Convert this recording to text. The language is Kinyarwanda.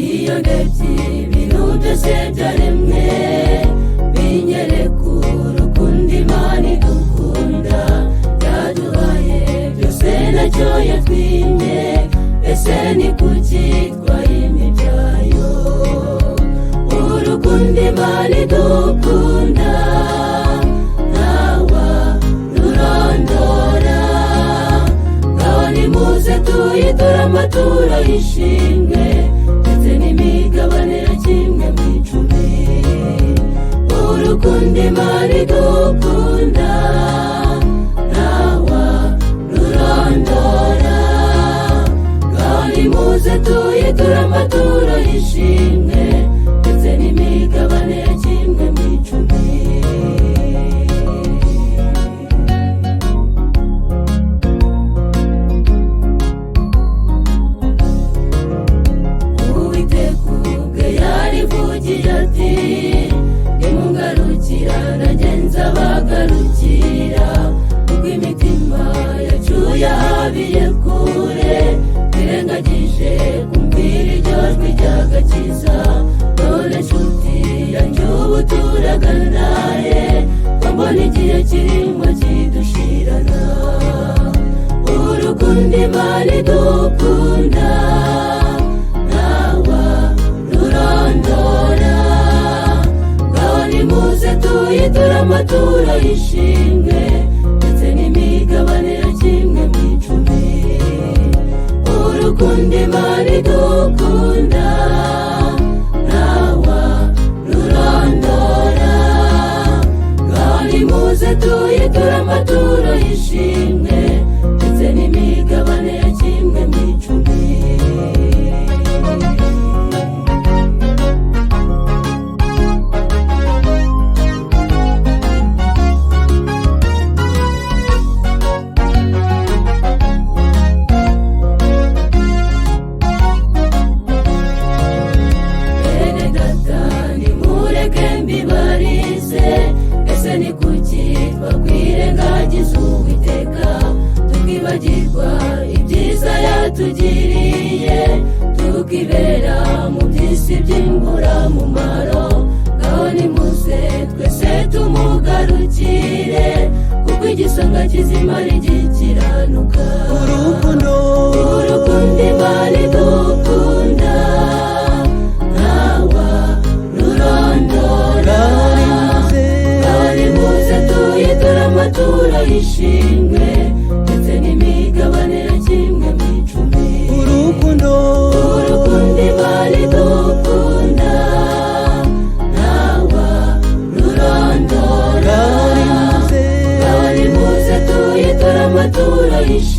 iyo ndebye ibintu byose byaremwe binyereka urukundo Imana idukunda yaduhaye byose ntacyo yatwimye, ese ni kuki twayimye ibyayo? Urukundo Imana idukunda ntawarurondora, ngaho nimuze tuyiture amaturo y'ishimwe ndetse n'imigabane ya kimwe mu icumi. Urukundo Imana idukunda ntawarurondora, ngaho nimuze tuyiture amaturo y'ishimwe ndetse n'imigabane ya kimwe mu icumi. Uwiteka ubwe yarivugiye ati nimungarukira nanjye nzabagarukira, kuko imitima yacu yahabiye kure twirengagije kumvira iryo jwi ry'agakiza. None nshuti yanjye ubu turaganaye, ko mbona igihe kirimo kidushirana. Urukundo Imana idukunda ntawarurondora, ngaho nimuze tuyiture amaturo y'ishimwe ndetse n'imigabane ya kimwe mu icumi. Urukundo Imana idukunda ntawarurondora, ngaho nimuze tuyiture amaturo y'ishimwe ndetse n'imigabane ya kimwe mu icumi. Bene data nimureke mbibarize, ese ni kuki twakwirengagiza Uwiteka tukibagirwa ibyiza yatugiriye, tukibera mu by'isi by'imburamumaro? Ngaho nimuze twese tumugarukire, kuko igisonga kizima rigikiranuka. Urukundo Imana idukunda ntawarurondora, ngaho nimuze tuyiture amaturo y'ishimwe ndetse n'imigabane ya kimwe mu icumi. Urukundo Imana idukunda ntawarurondora, ngaho nimuze tuyiture amaturo y'ishimwe